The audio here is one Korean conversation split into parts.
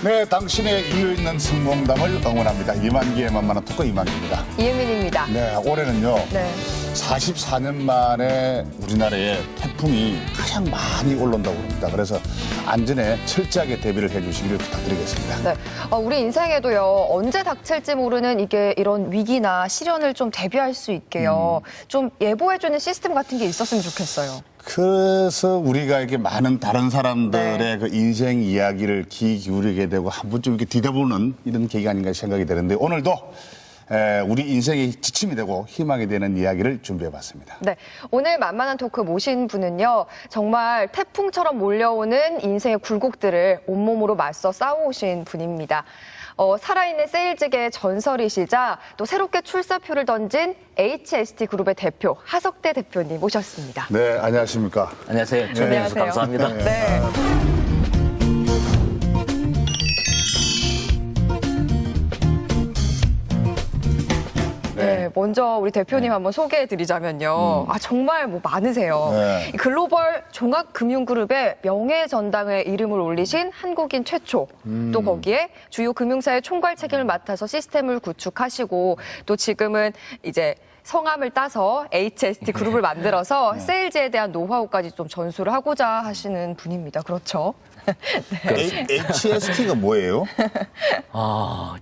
네, 당신의 이유 있는 성공담을 응원합니다. 이만기의 만만한 토크 이만기입니다. 이은민입니다. 네, 올해는요. 네. 44년 만에 우리나라에 태풍이 가장 많이 올라온다고 합니다. 그래서 안전에 철저하게 대비를 해주시기를 부탁드리겠습니다. 네. 우리 인생에도요, 언제 닥칠지 모르는 이런 위기나 시련을 좀 대비할 수 있게요. 좀 예보해주는 시스템 같은 게 있었으면 좋겠어요. 그래서 우리가 이렇게 많은 다른 사람들의 네. 그 인생 이야기를 귀 기울이게 되고 한 번쯤 이렇게 뒤져보는 이런 계기가 아닌가 생각이 되는데 오늘도 우리 인생이 지침이 되고 희망이 되는 이야기를 준비해봤습니다. 네. 오늘 만만한 토크 모신 분은요, 정말 태풍처럼 몰려오는 인생의 굴곡들을 온몸으로 맞서 싸워오신 분입니다. 살아있는 세일즈계의 전설이시자 또 새롭게 출사표를 던진 HST 그룹의 대표 하석대 대표님 모셨습니다. 네, 안녕하십니까. 안녕하세요. 초대해 주셔서 감사합니다. 네. 네, 먼저 우리 대표님 한번 소개해드리자면요. 정말 많으세요. 네. 이 글로벌 종합금융그룹의 명예전당에 이름을 올리신 한국인 최초, 또 거기에 주요 금융사의 총괄 책임을 맡아서 시스템을 구축하시고, 또 지금은 이제 성함을 따서 HST 그룹을 만들어서 세일즈에 대한 노하우까지 좀 전수를 하고자 하시는 분입니다. 그렇죠? HST가 뭐예요?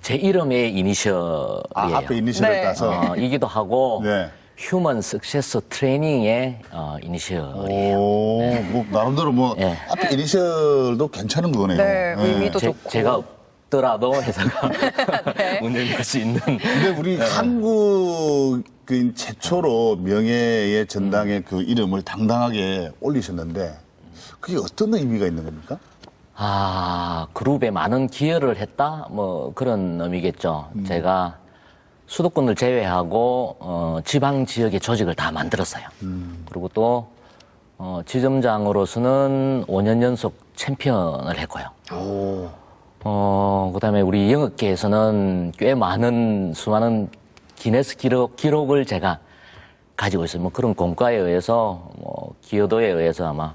제 이름의 이니셜이에요. 앞에 이니셜을 네. 따서. 이기도 하고 네. 휴먼 석세스 트레이닝의 이니셜이에요. 오, 뭐 나름대로 뭐 네. 앞에 이니셜도 괜찮은 거네요. 네, 의미도 제, 좋고. 제가 없더라도 회사가 운영할 수 있는. 근데 우리 한국 그 최초로 명예의 전당에 그 이름을 당당하게 올리셨는데 그게 어떤 의미가 있는 겁니까? 그룹에 많은 기여를 했다? 뭐 그런 의미겠죠. 제가 수도권을 제외하고 지방 지역의 조직을 다 만들었어요. 그리고 또 지점장으로서는 5년 연속 챔피언을 했고요. 오. 그다음에 우리 영업계에서는 꽤 많은 수많은 기네스 기록을 제가 가지고 있어요. 뭐 그런 공과에 의해서 뭐 기여도에 의해서 아마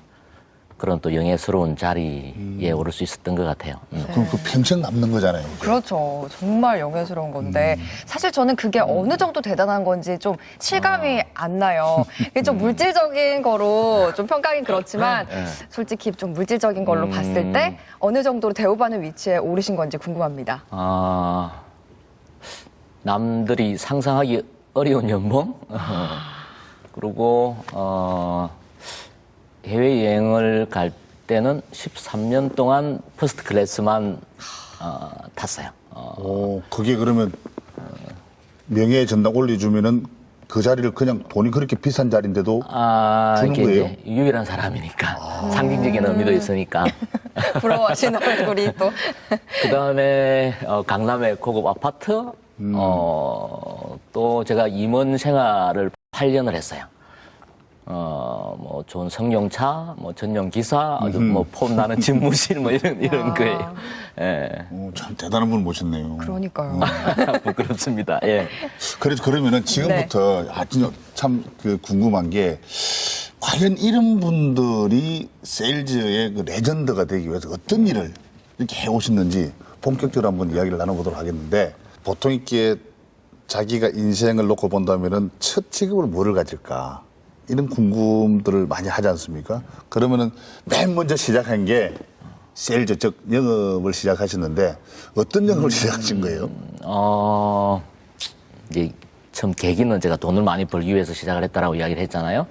그런 또 영예스러운 자리에 오를 수 있었던 것 같아요. 그럼 그 평생 남는 거잖아요. 그렇죠. 정말 영예스러운 건데 사실 저는 그게 어느 정도 대단한 건지 좀 실감이 안 나요. 이게 좀 물질적인 거로 좀 평가하긴 그렇지만 솔직히 좀 물질적인 걸로 봤을 때 어느 정도로 대우받는 위치에 오르신 건지 궁금합니다. 남들이 상상하기 어려운 연봉? 그리고 해외여행을 갈 때는 13년 동안 퍼스트 클래스만 탔어요. 오, 그게 그러면 명예의 전당 올려주면은 그 자리를 그냥 돈이 그렇게 비싼 자리인데도 주는 이게 거예요? 이제 유일한 사람이니까 상징적인 의미도 있으니까. 부러워하시는 얼굴이 또. 그 다음에 강남의 고급 아파트, 또 제가 임원 생활을 8년을 했어요. 뭐 좋은 성룡차, 뭐 전용 기사, 아주 뭐 폼나는 집무실 뭐 이런 거예요. 예. 오, 참 대단한 분을 모셨네요. 그러니까요. 부끄럽습니다. 예. 그래서 그러면은 지금부터 참 그 궁금한 게 과연 이런 분들이 세일즈의 그 레전드가 되기 위해서 어떤 일을 이렇게 해오셨는지 본격적으로 한번 이야기를 나눠보도록 하겠는데 보통 이렇게 자기가 인생을 놓고 본다면은 첫 직업을 뭐를 가질까 이런 궁금들을 많이 하지 않습니까? 그러면은 맨 먼저 시작한 게 세일즈 즉 영업을 시작하셨는데 어떤 영업을 시작하신 거예요? 이제 처음 계기는 제가 돈을 많이 벌기 위해서 시작을 했다라고 이야기를 했잖아요.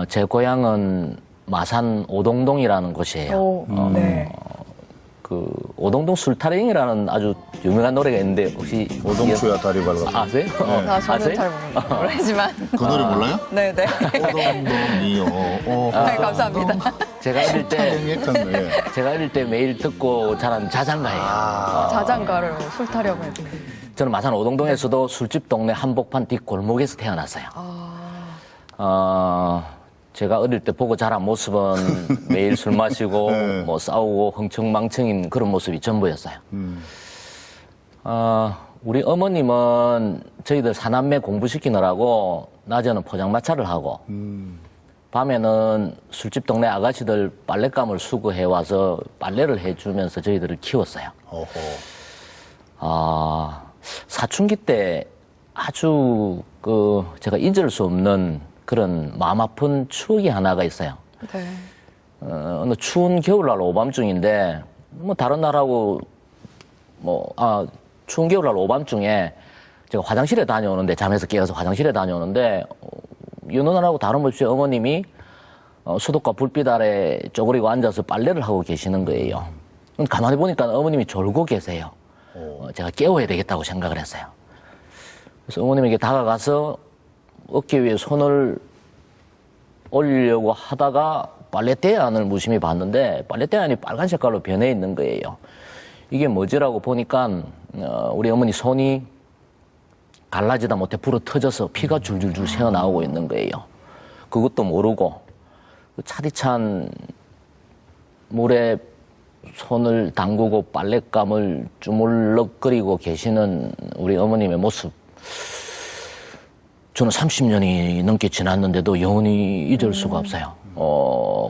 제 고향은 마산 오동동이라는 곳이에요. 네. 그 오동동 술타령이라는 아주 유명한 노래가 있는데 혹시 오동수야 다리 밝아. 아세요? 저는 아세요? 잘 모르지만. 그 노래 몰라요? 네네. 오동동이요. 네, 감사합니다. 제가 어릴 때 했던 거예요. 제가 어릴 때 매일 듣고 자란 자장가예요. 자장가를 술 타령을. 저는 마산 오동동에서도 술집 동네 한복판 뒷골목에서 태어났어요. 제가 어릴 때 보고 자란 모습은 매일 술 마시고 뭐 싸우고 흥청망청인 그런 모습이 전부였어요. 우리 어머님은 저희들 사남매 공부시키느라고 낮에는 포장마차를 하고 밤에는 술집 동네 아가씨들 빨랫감을 수거해 와서 빨래를 해주면서 저희들을 키웠어요. 사춘기 때 아주 제가 잊을 수 없는 그런 마음 아픈 추억이 하나가 있어요. 네. 어느 추운 겨울날 오밤중인데, 다른 날하고, 추운 겨울날 오밤중에 제가 화장실에 다녀오는데, 잠에서 깨어서 화장실에 다녀오는데, 여느 날하고 다름없이 어머님이 수도가 불빛 아래 쪼그리고 앉아서 빨래를 하고 계시는 거예요. 가만히 보니까 어머님이 졸고 계세요. 제가 깨워야 되겠다고 생각을 했어요. 그래서 어머님에게 다가가서 어깨 위에 손을 올리려고 하다가 빨래대 안을 무심히 봤는데 빨래대 안이 빨간 색깔로 변해 있는 거예요. 이게 뭐지라고 보니까 우리 어머니 손이 갈라지다 못해 불어 터져서 피가 줄줄줄 새어나오고 있는 거예요. 그것도 모르고 차디찬 물에 손을 담그고 빨랫감을 주물럭거리고 계시는 우리 어머님의 모습, 저는 30년이 넘게 지났는데도 영원히 잊을 수가 없어요.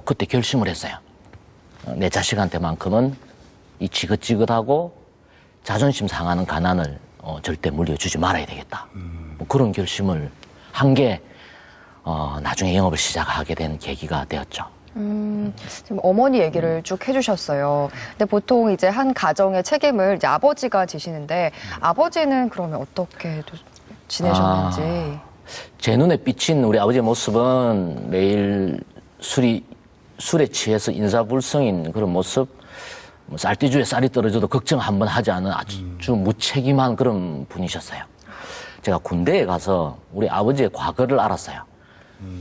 그때 결심을 했어요. 내 자식한테만큼은 이 지긋지긋하고 자존심 상하는 가난을 절대 물려주지 말아야 되겠다. 뭐 그런 결심을 한 게 나중에 영업을 시작하게 된 계기가 되었죠. 지금 어머니 얘기를 쭉 해주셨어요. 근데 보통 이제 한 가정의 책임을 이제 아버지가 지시는데 아버지는 그러면 어떻게 지내셨는지? 제 눈에 비친 우리 아버지의 모습은 매일 술에 취해서 인사불성인 그런 모습, 쌀띠주에 쌀이 떨어져도 걱정 한번 하지 않은 아주 무책임한 그런 분이셨어요. 제가 군대에 가서 우리 아버지의 과거를 알았어요.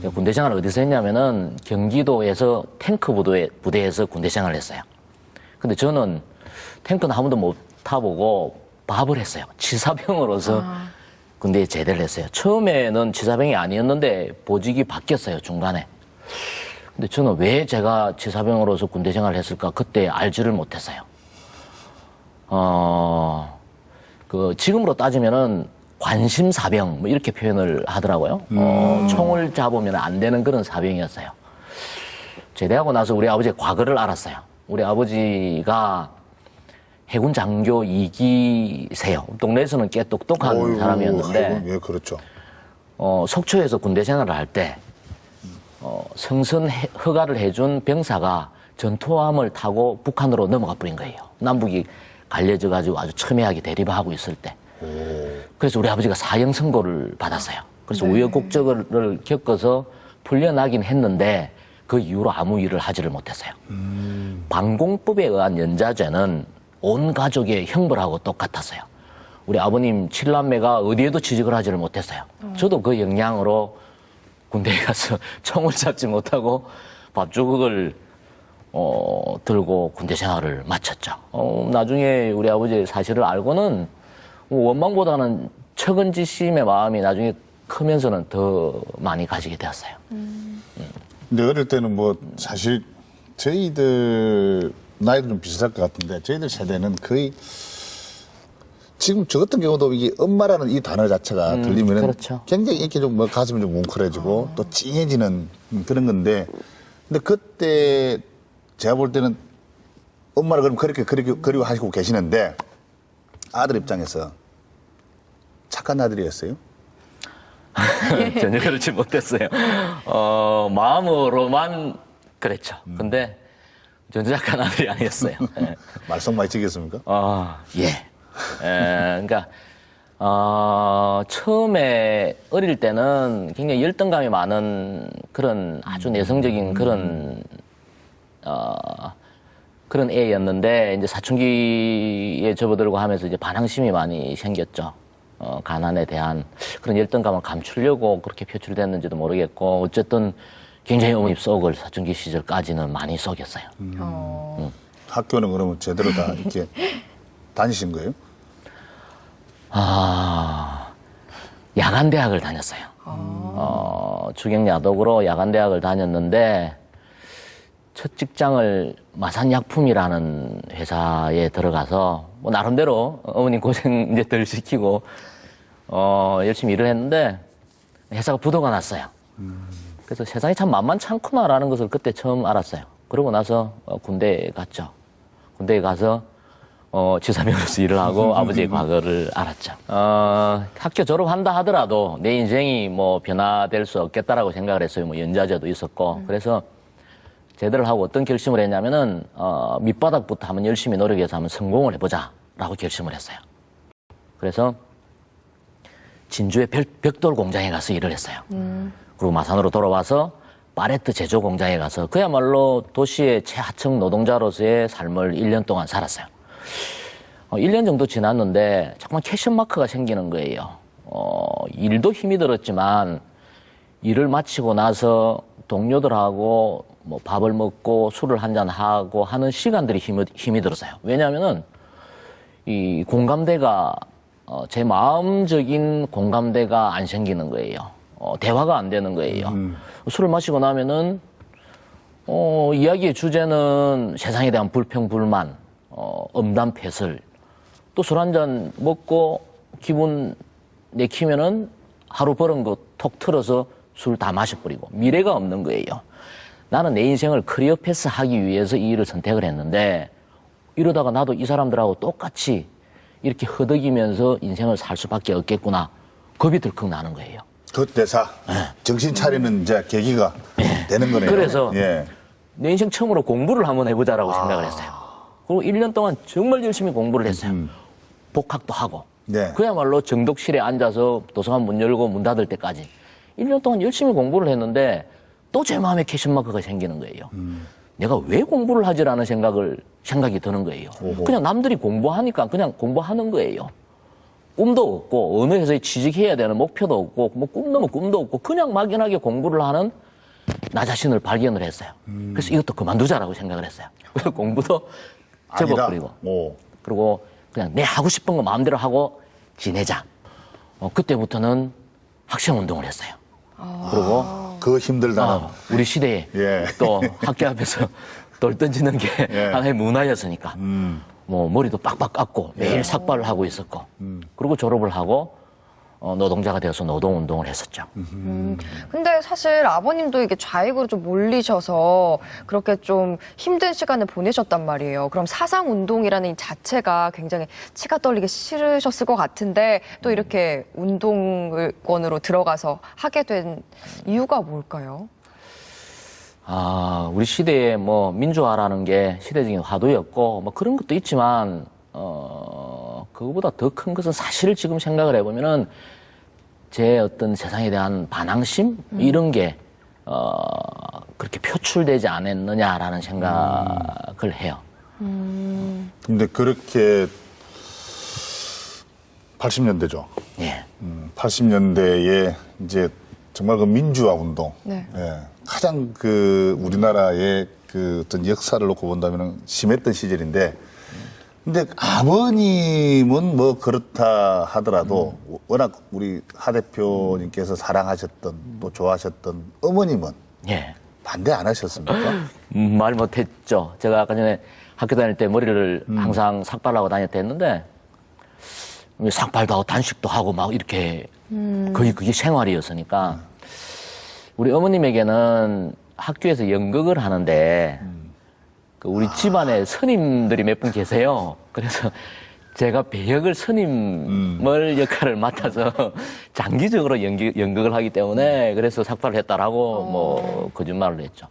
제가 군대 생활을 어디서 했냐면은 경기도에서 탱크 부대에서 군대 생활을 했어요. 근데 저는 탱크는 한 번도 못 타보고 밥을 했어요. 치사병으로서 군대에 제대를 했어요. 처음에는 치사병이 아니었는데 보직이 바뀌었어요, 중간에. 근데 저는 왜 제가 치사병으로서 군대 생활을 했을까 그때 알지를 못했어요. 지금으로 따지면은 관심사병 뭐 이렇게 표현을 하더라고요. 총을 잡으면 안 되는 그런 사병이었어요. 제대하고 나서 우리 아버지의 과거를 알았어요. 우리 아버지가 해군 장교 2기세요. 동네에서는 꽤 똑똑한 사람이었는데, 예, 그렇죠. 속초에서 군대 생활을 할 때 성선 허가를 해준 병사가 전투함을 타고 북한으로 넘어가 버린 거예요. 남북이 갈려져 가지고 아주 첨예하게 대립하고 있을 때. 그래서 우리 아버지가 사형 선고를 받았어요. 그래서 우여곡절을 겪어서 풀려나긴 했는데 그 이후로 아무 일을 하지를 못했어요. 방공법에 의한 연자죄는 온 가족의 형벌하고 똑같았어요. 우리 아버님 7남매가 어디에도 취직을 하지를 못했어요. 저도 그 영향으로 군대에 가서 총을 잡지 못하고 밥조각을 들고 군대 생활을 마쳤죠. 나중에 우리 아버지의 사실을 알고는 원망보다는 측은지심의 마음이 나중에 크면서는 더 많이 가지게 되었어요. 근데 어릴 때는 뭐 사실 저희들 나이도 좀 비슷할 것 같은데 저희들 세대는 거의 지금 저 같은 경우도 이게 엄마라는 이 단어 자체가 들리면은 그렇죠. 굉장히 이렇게 좀 뭐 가슴이 좀 뭉클해지고 또 찡해지는 그런 건데 근데 그때 제가 볼 때는 엄마를 그럼 그렇게 그리워하시고 계시는데 아들 입장에서 착한 아들이었어요? 전혀 그렇지 못했어요. 마음으로만 그랬죠. 근데 전혀 착한 아들이 아니었어요. 예. 말썽 많이 지겠습니까? 예. 그러니까 처음에 어릴 때는 굉장히 열등감이 많은 그런 아주 내성적인 그런 그런 애였는데 이제 사춘기에 접어들고 하면서 이제 반항심이 많이 생겼죠. 가난에 대한 그런 열등감을 감추려고 그렇게 표출됐는지도 모르겠고 어쨌든 굉장히 어머니 속을 사춘기 시절까지는 많이 속였어요. 학교는 그러면 제대로 다 이렇게 다니신 거예요? 야간대학을 다녔어요. 주경야독으로 야간대학을 다녔는데 첫 직장을 마산약품이라는 회사에 들어가서 뭐 나름대로 어머님 고생 이제 덜 시키고 열심히 일을 했는데 회사가 부도가 났어요. 그래서 세상이 참 만만찮구나라는 것을 그때 처음 알았어요. 그러고 나서 군대에 갔죠. 군대에 가서 지사병으로서 일을 하고 아버지의 과거를 알았죠. 학교 졸업한다 하더라도 내 인생이 뭐 변화될 수 없겠다라고 생각을 했어요. 뭐 연좌제도 있었고. 그래서 제대로 하고 어떤 결심을 했냐면은 밑바닥부터 한번 열심히 노력해서 한번 성공을 해보자라고 결심을 했어요. 그래서 진주의 벽돌 공장에 가서 일을 했어요. 그리고 마산으로 돌아와서 파레트 제조 공장에 가서 그야말로 도시의 최하층 노동자로서의 삶을 1년 동안 살았어요. 1년 정도 지났는데 정말 캐션마크가 생기는 거예요. 일도 힘이 들었지만 일을 마치고 나서 동료들하고 뭐 밥을 먹고 술을 한잔 하고 하는 시간들이 힘이 들었어요. 왜냐하면은 이 공감대가 제 마음적인 공감대가 안 생기는 거예요. 대화가 안 되는 거예요. 술을 마시고 나면은 이야기의 주제는 세상에 대한 불평, 불만, 엄담, 패설. 또 술 한잔 먹고 기분 내키면은 하루 벌은 거 톡 틀어서 술 다 마셔버리고 미래가 없는 거예요. 나는 내 인생을 커리어 패스 하기 위해서 이 일을 선택을 했는데 이러다가 나도 이 사람들하고 똑같이 이렇게 허덕이면서 인생을 살 수밖에 없겠구나. 겁이 들컥 나는 거예요. 그 대사 정신 차리는 이제 계기가 되는 거네요. 그래서 예. 내 인생 처음으로 공부를 한번 해보자라고 생각을 했어요. 그리고 1년 동안 정말 열심히 공부를 했어요. 복학도 하고. 네. 그야말로 정독실에 앉아서 도서관 문 열고 문 닫을 때까지 1년 동안 열심히 공부를 했는데 또 제 마음에 캐션마크가 생기는 거예요. 내가 왜 공부를 하지라는 생각이 드는 거예요. 그냥 남들이 공부하니까 그냥 공부하는 거예요. 꿈도 없고 어느 회사에 취직해야 되는 목표도 없고 뭐 꿈도 없고 그냥 막연하게 공부를 하는 나 자신을 발견을 했어요. 그래서 이것도 그만두자라고 생각을 했어요. 그래서 공부도 접어버리고 그리고 그냥 내 하고 싶은 거 마음대로 하고 지내자. 그때부터는 학생운동을 했어요. 그리고 그 힘들다는 우리 시대에 예. 또 학교 앞에서 돌 던지는 게 예. 하나의 문화였으니까 뭐 머리도 빡빡 깎고 매일 삭발을 하고 있었고 그리고 졸업을 하고 노동자가 되어서 노동운동을 했었죠. 근데 사실 아버님도 이게 좌익으로 좀 몰리셔서 그렇게 좀 힘든 시간을 보내셨단 말이에요. 그럼 사상운동이라는 이 자체가 굉장히 치가 떨리기 싫으셨을 것 같은데 또 이렇게 운동권으로 들어가서 하게 된 이유가 뭘까요? 우리 시대에 뭐 민주화라는 게 시대적인 화두였고 뭐 그런 것도 있지만 그거보다 더 큰 것은 사실을 지금 생각을 해보면은 제 어떤 세상에 대한 반항심 이런 게 그렇게 표출되지 않았느냐라는 생각을 해요. 근데 그렇게 80년대죠. 예. 80년대에 이제 정말 그 민주화 운동. 네. 예. 가장 그 우리나라의 그 어떤 역사를 놓고 본다면 심했던 시절인데 근데 아버님은 뭐 그렇다 하더라도 워낙 우리 하 대표님께서 사랑하셨던 또 좋아하셨던 어머님은 예. 반대 안 하셨습니까? 말 못했죠. 제가 아까 전에 학교 다닐 때 머리를 항상 삭발하고 다녔다 했는데 삭발도 하고 단식도 하고 막 이렇게 거의 그게 생활이었으니까 우리 어머님에게는 학교에서 연극을 하는데 그 우리 집안에 스님들이 몇 분 계세요. 그래서 제가 배역을 스님을 역할을 맡아서 장기적으로 연극을 하기 때문에 그래서 삭발을 했다라고 뭐 거짓말을 했죠.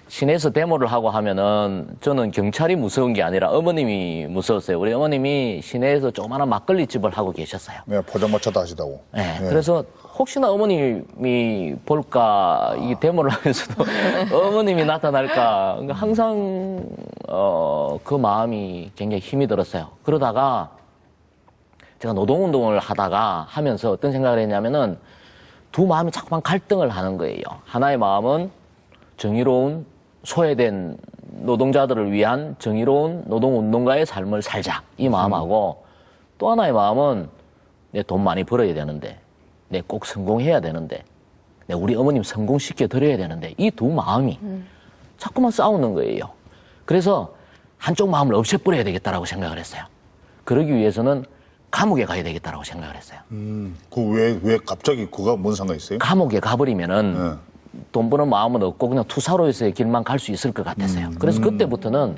시내에서 데모를 하고 하면은 저는 경찰이 무서운 게 아니라 어머님이 무서웠어요. 우리 어머님이 시내에서 조그마한 막걸리 집을 하고 계셨어요. 네, 포장마차도 하시다고. 네, 그래서 혹시나 어머님이 볼까 이 데모를 하면서도 어머님이 나타날까 그러니까 항상 그 마음이 굉장히 힘이 들었어요. 그러다가 제가 노동운동을 하면서 어떤 생각을 했냐면은 두 마음이 자꾸만 갈등을 하는 거예요. 하나의 마음은 정의로운 소외된 노동자들을 위한 정의로운 노동운동가의 삶을 살자 이 마음하고 또 하나의 마음은 내 돈 많이 벌어야 되는데 내 꼭 성공해야 되는데 내 우리 어머님 성공시켜 드려야 되는데 이 두 마음이 자꾸만 싸우는 거예요. 그래서 한쪽 마음을 없애버려야 되겠다라고 생각을 했어요. 그러기 위해서는 감옥에 가야 되겠다라고 생각을 했어요. 왜 갑자기 그가 뭔 상관 있어요? 감옥에 가버리면은 돈 버는 마음은 없고 그냥 투사로에서의 길만 갈 수 있을 것 같았어요. 그래서 그때부터는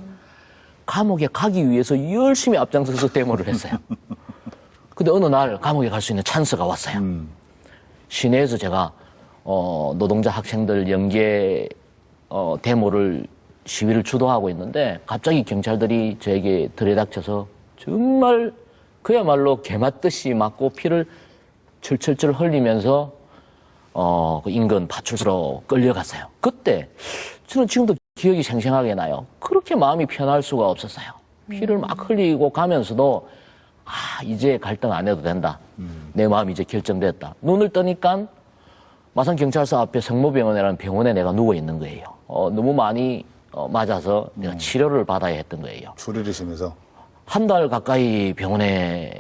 감옥에 가기 위해서 열심히 앞장서서 데모를 했어요. 근데 어느 날 감옥에 갈 수 있는 찬스가 왔어요. 시내에서 제가 노동자 학생들 연계 데모를 시위를 주도하고 있는데 갑자기 경찰들이 저에게 들이닥쳐서 정말 그야말로 개맞듯이 맞고 피를 철철철 흘리면서 그 인근 파출소로 끌려갔어요. 그때 저는 지금도 기억이 생생하게 나요. 그렇게 마음이 편할 수가 없었어요. 피를 막 흘리고 가면서도 이제 갈등 안 해도 된다. 내 마음이 이제 결정됐다. 눈을 뜨니까 마산경찰서 앞에 성모병원이라는 병원에 내가 누워 있는 거예요. 너무 많이 맞아서 내가 치료를 받아야 했던 거예요. 추리를 심해서. 한 달 가까이 병원에서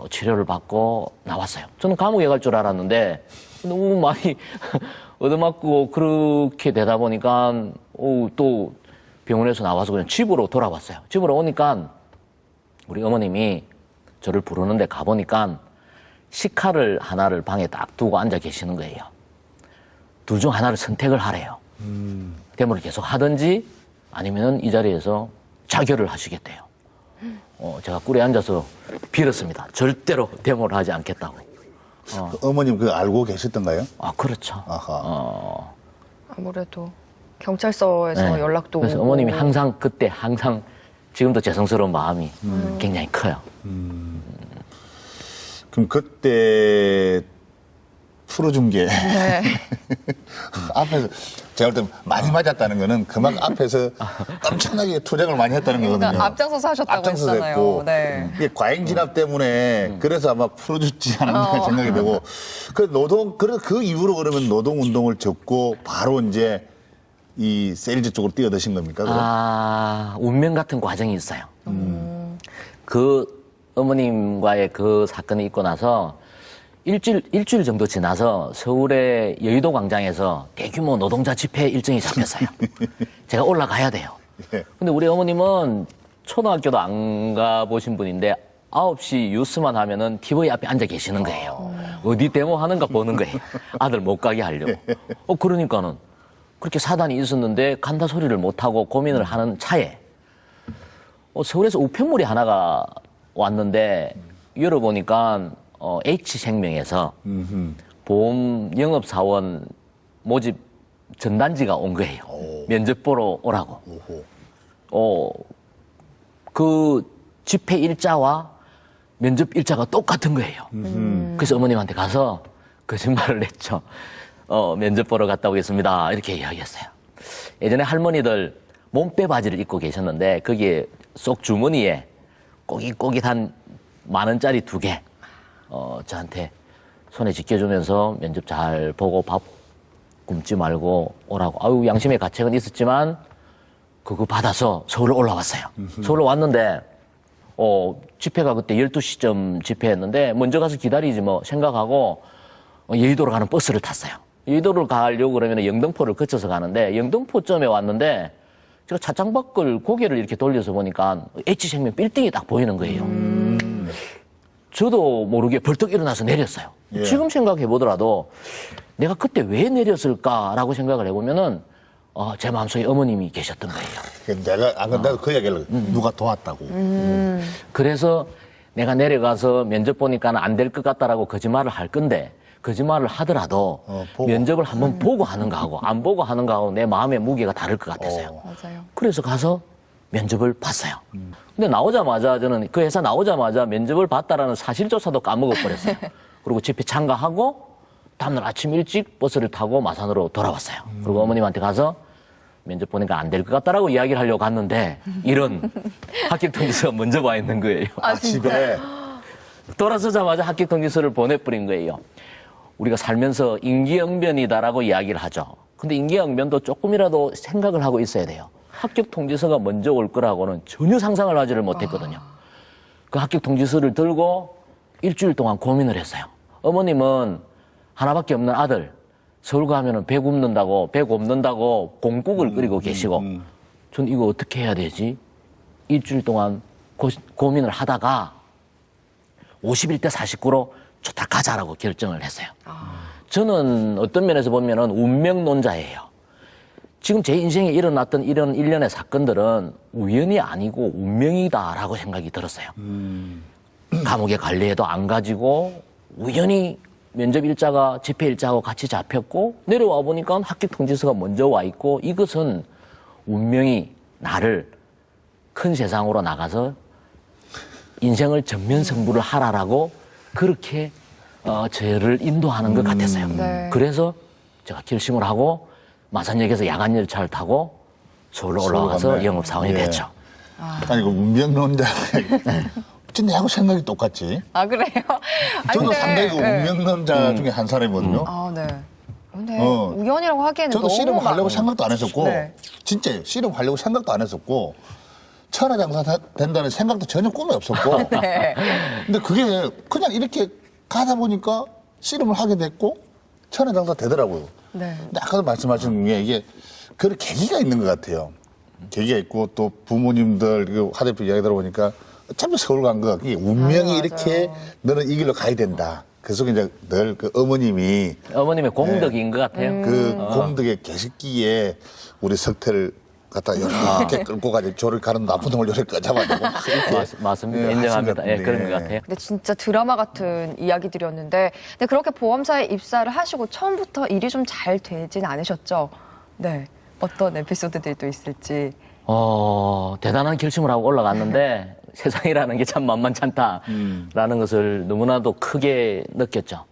치료를 받고 나왔어요. 저는 감옥에 갈 줄 알았는데 너무 많이 얻어맞고 그렇게 되다 보니까 또 병원에서 나와서 그냥 집으로 돌아왔어요. 집으로 오니까 우리 어머님이 저를 부르는데 가보니까 식칼을 하나를 방에 딱 두고 앉아 계시는 거예요. 둘 중 하나를 선택을 하래요. 데모를 계속 하든지 아니면 이 자리에서 자결을 하시겠대요. 제가 꿀에 앉아서 빌었습니다. 절대로 데모를 하지 않겠다고. 그 어머님 그거 알고 계셨던가요? 그렇죠. 아하. 아무래도 경찰서에서 네. 연락도 그래서 오고. 어머님이 그때 항상 지금도 죄송스러운 마음이 굉장히 커요. 그럼 그때 풀어준 게 네. 앞에서 제가 볼 때 많이 맞았다는 거는 그만큼 앞에서 엄청나게 투쟁을 많이 했다는 거거든요. 그러니까 앞장서서 하셨다고 앞장서서 했잖아요. 했고 네. 이게 과잉 진압 때문에 그래서 아마 풀어주지 않았나 생각이 되고 그 이후로 그러면 노동 운동을 접고 바로 이제 이 세일즈 쪽으로 뛰어드신 겁니까? 그럼? 운명 같은 과정이 있어요. 그 어머님과의 그 사건이 있고 나서 일주일 정도 지나서 서울의 여의도 광장에서 대규모 노동자 집회 일정이 잡혔어요. 제가 올라가야 돼요. 예. 근데 우리 어머님은 초등학교도 안 가보신 분인데 9시 뉴스만 하면은 TV 앞에 앉아 계시는 거예요. 어디 데모 하는가 보는 거예요. 아들 못 가게 하려고. 그러니까는 그렇게 사단이 있었는데 간다 소리를 못하고 고민을 하는 차에 서울에서 우편물이 하나가 왔는데 열어보니까 H생명에서 보험 영업사원 모집 전단지가 온 거예요. 면접 보러 오라고. 그 집회 일자와 면접 일자가 똑같은 거예요. 그래서 어머님한테 가서 거짓말을 했죠. 면접 보러 갔다 오겠습니다. 이렇게 이야기했어요. 예전에 할머니들 몸빼 바지를 입고 계셨는데 거기에 속 주머니에 꼬깃꼬깃한 10,000원짜리 2개 저한테 손에 지켜주면서 면접 잘 보고 밥 굶지 말고 오라고. 양심의 가책은 있었지만 그거 받아서 서울로 올라왔어요. 서울로 왔는데 집회가 그때 12시쯤 집회했는데 먼저 가서 기다리지 뭐 생각하고 여의도로 가는 버스를 탔어요. 여의도를 가려고 그러면 영등포를 거쳐서 가는데 영등포점에 왔는데 제가 차창 밖을 고개를 이렇게 돌려서 보니까 H생명 빌딩이 딱 보이는 거예요. 저도 모르게 벌떡 일어나서 내렸어요. 예. 지금 생각해 보더라도 내가 그때 왜 내렸을까라고 생각을 해보면은 제 마음속에 어머님이 계셨던 거예요. 내가 그 얘기를 누가 도왔다고. 그래서 내가 내려가서 면접 보니까 안 될 것 같다라고 거짓말을 할 건데 거짓말을 하더라도 보고. 면접을 한번 보고 하는 거하고 안 보고 하는 거하고 내 마음의 무게가 다를 것 같았어요. 맞아요. 그래서 가서 면접을 봤어요. 근데 나오자마자 저는 그 회사 나오자마자 면접을 봤다라는 사실조차도 까먹어버렸어요. 그리고 집회 참가하고 다음날 아침 일찍 버스를 타고 마산으로 돌아왔어요. 그리고 어머님한테 가서 면접 보니까 안 될 것 같다라고 이야기를 하려고 갔는데 이런 합격 통지서가 먼저 와 있는 거예요. 집에. 돌아서자마자 합격 통지서를 보내버린 거예요. 우리가 살면서 임기응변이다라고 이야기를 하죠. 근데 임기응변도 조금이라도 생각을 하고 있어야 돼요. 합격 통지서가 먼저 올 거라고는 전혀 상상을 하지를 못했거든요. 그 합격 통지서를 들고 일주일 동안 고민을 했어요. 어머님은 하나밖에 없는 아들, 서울 가면은 배 굽는다고 공국을 끓이고 계시고, 전 이거 어떻게 해야 되지? 일주일 동안 고민을 하다가 51대 49로 좋다 가자라고 결정을 했어요. 저는 어떤 면에서 보면은 운명론자예요. 지금 제 인생에 일어났던 이런 일련의 사건들은 우연이 아니고 운명이다라고 생각이 들었어요. 감옥에 관리해도 안 가지고 우연히 면접 일자가 집회 일자하고 같이 잡혔고 내려와 보니까 합격 통지서가 먼저 와 있고 이것은 운명이 나를 큰 세상으로 나가서 인생을 전면 승부를 하라라고 그렇게 저를 인도하는 것 같았어요. 네. 그래서 제가 결심을 하고 마산역에서 야간 열차를 타고 서울로 올라가서 갔네. 영업사원이 예. 됐죠. 아니, 그 운명론자. 진짜 내하고 생각이 똑같지. 아, 그래요? 아니, 저도 근데, 상당히 그 네. 운명론자 중에 한 사람이거든요. 아, 네. 근데 어. 우연이라고 하기에는 저도 너무 씨름 하려고 막- 생각도 안 했었고, 네. 진짜요. 씨름 하려고 생각도 안 했었고, 천하장사 된다는 생각도 전혀 꿈에 없었고, 네. 근데 그게 그냥 이렇게 가다 보니까 씨름을 하게 됐고, 천하장사 되더라고요. 네. 근데 아까도 말씀하신 게 이게 그런 계기가 있는 것 같아요. 계기가 있고 또 부모님들 그 하 대표 이야기 들어보니까 어차피 서울 간 거 이게 운명이 맞아요. 이렇게 너는 이 길로 가야 된다. 그래서 이제 늘 그 어머님이 어머님의 공덕인 것 같아요. 그 공덕의 계식기에 우리 석태를 갖다 이렇게 끌고 가지 조를 가는 나쁜 놈을 요렇게 잡아내고 막 이렇게 맞습니다. 예, 인정합니다. 하신 예, 것 그런 것 같은데. 같아요. 근데 진짜 드라마 같은 이야기들이었는데, 근데 그렇게 보험사에 입사를 하시고 처음부터 일이 좀 잘 되진 않으셨죠? 네. 어떤 에피소드들도 있을지. 대단한 결심을 하고 올라갔는데 세상이라는 게 참 만만찮다라는 것을 너무나도 크게 느꼈죠.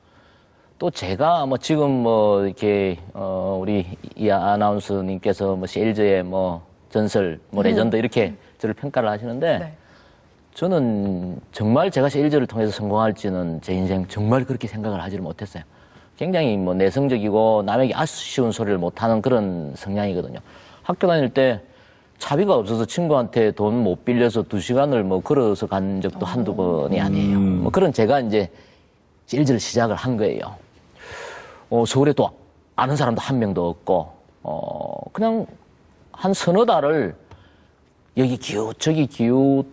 또 제가 뭐 지금 뭐 이렇게 우리 이 아나운서님께서 뭐 세일즈의 뭐 전설, 뭐 레전드 이렇게 저를 평가를 하시는데 네. 저는 정말 제가 세일즈를 통해서 성공할지는 제 인생 정말 그렇게 생각을 하지를 못했어요. 굉장히 뭐 내성적이고 남에게 아쉬운 소리를 못하는 그런 성향이거든요. 학교 다닐 때 차비가 없어서 친구한테 돈 못 빌려서 2시간을 뭐 걸어서 간 적도 한두 번이 아니에요. 뭐 그런 제가 이제 세일즈를 시작을 한 거예요. 서울에 또 아는 사람도 한 명도 없고, 그냥 한 서너 달을 여기 기웃, 저기 기웃,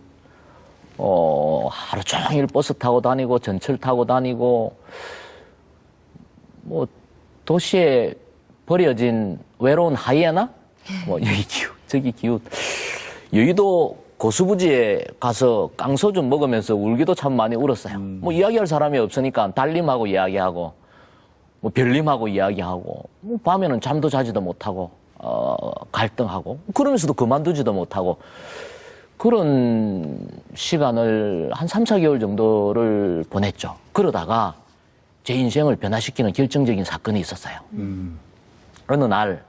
하루 종일 버스 타고 다니고, 전철 타고 다니고, 뭐, 도시에 버려진 외로운 하이에나? 뭐, 여기 기웃, 저기 기웃. 여의도 고수부지에 가서 깡소주 먹으면서 울기도 참 많이 울었어요. 뭐, 이야기할 사람이 없으니까 달님하고 이야기하고, 뭐 별님하고 이야기하고 뭐 밤에는 잠도 자지도 못하고 갈등하고 그러면서도 그만두지도 못하고 그런 시간을 한 3, 4개월 정도를 보냈죠. 그러다가 제 인생을 변화시키는 결정적인 사건이 있었어요. 어느 날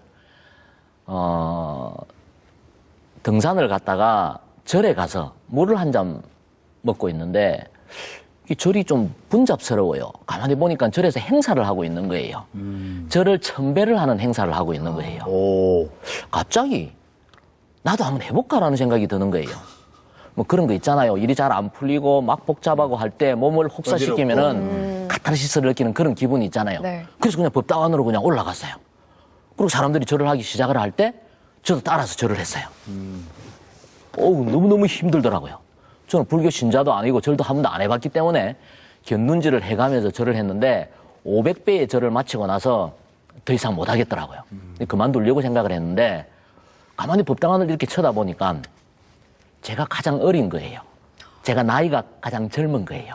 등산을 갔다가 절에 가서 물을 한 잔 먹고 있는데 이 절이 좀 분잡스러워요. 가만히 보니까 절에서 행사를 하고 있는 거예요. 절을 천배를 하는 행사를 하고 있는 거예요. 오. 갑자기 나도 한번 해볼까라는 생각이 드는 거예요. 뭐 그런 거 있잖아요. 일이 잘 안 풀리고 막 복잡하고 할 때 몸을 혹사시키면은 카타르시스를 느끼는 그런 기분이 있잖아요. 네. 그래서 그냥 법당안으로 그냥 올라갔어요. 그리고 사람들이 절을 하기 시작을 할 때 저도 따라서 절을 했어요. 너무너무 힘들더라고요. 저는 불교 신자도 아니고 절도 한 번도 안 해봤기 때문에 견눈질을 해가면서 절을 했는데 500배의 절을 마치고 나서 더 이상 못 하겠더라고요. 그만두려고 생각을 했는데 가만히 법당안을 이렇게 쳐다보니까 제가 가장 어린 거예요. 제가 나이가 가장 젊은 거예요.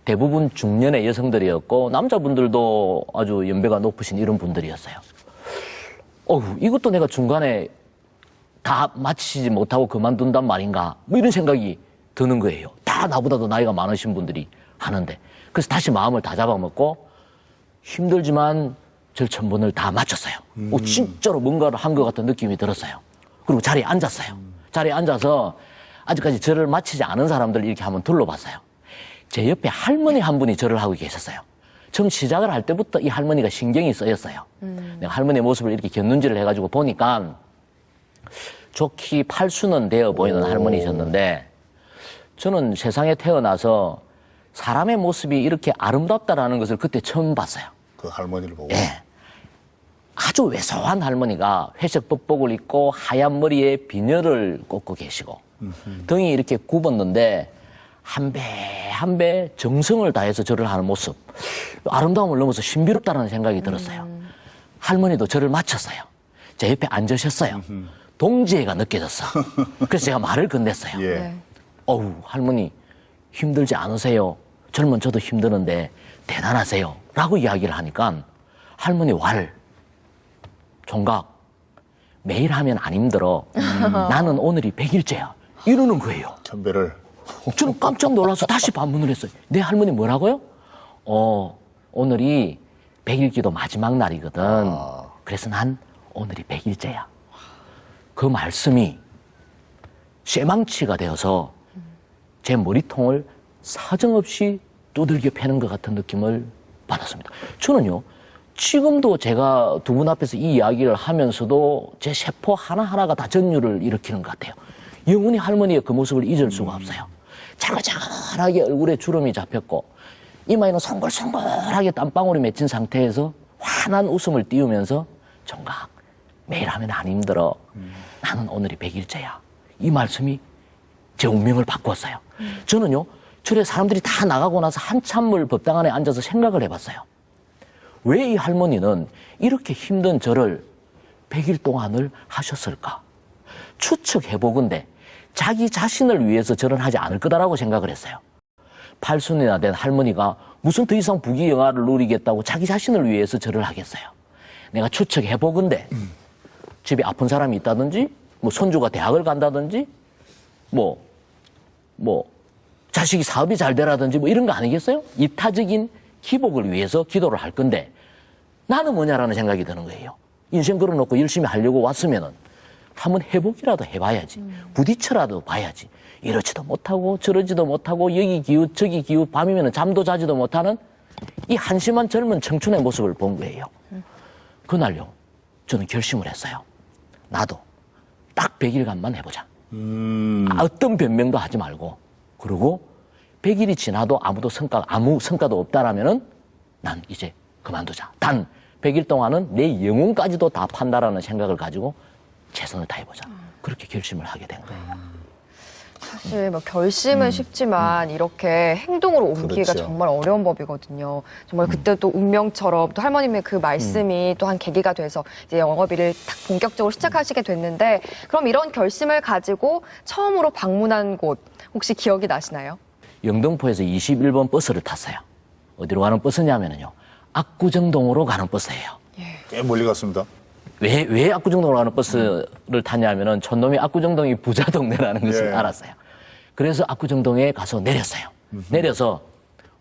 대부분 중년의 여성들이었고 남자분들도 아주 연배가 높으신 이런 분들이었어요. 이것도 내가 중간에 다 마치지 못하고 그만둔단 말인가 뭐 이런 생각이 드는 거예요. 다 나보다도 나이가 많으신 분들이 하는데 그래서 다시 마음을 다 잡아먹고 힘들지만 절천번을 다 마쳤어요. 진짜로 뭔가를 한 것 같은 느낌이 들었어요. 그리고 자리에 앉았어요. 자리에 앉아서 아직까지 절을 마치지 않은 사람들 이렇게 한번 둘러봤어요. 제 옆에 할머니 한 분이 절을 하고 계셨어요. 처음 시작을 할 때부터 이 할머니가 신경이 쓰였어요. 내가 할머니의 모습을 이렇게 곁눈질을 해가지고 보니까 좋게 팔수는 되어 보이는 할머니셨는데 저는 세상에 태어나서 사람의 모습이 이렇게 아름답다라는 것을 그때 처음 봤어요. 그 할머니를 보고. 예. 아주 왜소한 할머니가 회색 법복을 입고 하얀 머리에 비녀를 꽂고 계시고 등이 이렇게 굽었는데 한 배 한 배 정성을 다해서 절을 하는 모습, 아름다움을 넘어서 신비롭다는 생각이 들었어요. 할머니도 절을 마쳤어요. 제 옆에 앉으셨어요. 동지애가 느껴졌어. 그래서 제가 말을 건넸어요. 예. 네. 어우, 할머니 힘들지 않으세요? 젊은 저도 힘드는데 대단하세요. 라고 이야기를 하니까 할머니 총각, 매일 하면 안 힘들어. 나는 오늘이 100일째야. 이러는 거예요. 천배를. 저는 깜짝 놀라서 다시 반문을 했어요. 내 할머니 뭐라고요? 오늘이 100일 기도 마지막 날이거든. 그래서 난 오늘이 100일째야. 그 말씀이 쇠망치가 되어서 제 머리통을 사정없이 두들겨 패는 것 같은 느낌을 받았습니다. 저는요, 지금도 제가 두 분 앞에서 이 이야기를 하면서도 제 세포 하나하나가 다 전율을 일으키는 것 같아요. 영원히 할머니의 그 모습을 잊을 수가 없어요. 자글자글하게 얼굴에 주름이 잡혔고 이마에는 송글송글하게 땀방울이 맺힌 상태에서 환한 웃음을 띄우면서 총각, 매일 하면 안 힘들어. 나는 오늘이 100일째야. 이 말씀이 제 운명을 바꿨어요. 저는요, 절에 사람들이 다 나가고 나서 한참을 법당 안에 앉아서 생각을 해봤어요. 왜 이 할머니는 이렇게 힘든 절을 100일 동안을 하셨을까? 추측해보건대 자기 자신을 위해서 절을 하지 않을 거다라고 생각을 했어요. 80이나 된 할머니가 무슨 더 이상 부귀영화를 누리겠다고 자기 자신을 위해서 절을 하겠어요. 내가 추측해보건대 집에 아픈 사람이 있다든지, 뭐 손주가 대학을 간다든지, 뭐 자식이 사업이 잘 되라든지 뭐 이런 거 아니겠어요? 이타적인 기복을 위해서 기도를 할 건데 나는 뭐냐라는 생각이 드는 거예요. 인생 걸어놓고 열심히 하려고 왔으면은 한번 해보기라도 해봐야지. 부딪혀라도 봐야지. 이러지도 못하고 저러지도 못하고 여기 기웃 저기 기웃 밤이면 잠도 자지도 못하는 이 한심한 젊은 청춘의 모습을 본 거예요. 그날요, 저는 결심을 했어요. 나도 딱 100일간만 해보자. 어떤 변명도 하지 말고, 그리고 100일이 지나도 아무 성과도 없다라면은 난 이제 그만두자. 단 100일 동안은 내 영혼까지도 다 판다라는 생각을 가지고 최선을 다해보자. 그렇게 결심을 하게 된 거예요. 사실 뭐 결심은 쉽지만 이렇게 행동으로 옮기기가 그렇죠. 정말 어려운 법이거든요. 정말 그때 또 운명처럼 또 할머님의 그 말씀이 또 한 계기가 돼서 이제 영업일을 딱 본격적으로 시작하시게 됐는데, 그럼 이런 결심을 가지고 처음으로 방문한 곳 혹시 기억이 나시나요? 영등포에서 21번 버스를 탔어요. 어디로 가는 버스냐면요, 압구정동으로 가는 버스예요. 꽤 멀리 갔습니다. 왜 압구정동으로 가는 버스를 타냐면은 촌놈이 압구정동이 부자 동네라는 것을 예. 알았어요. 그래서 압구정동에 가서 내렸어요. 내려서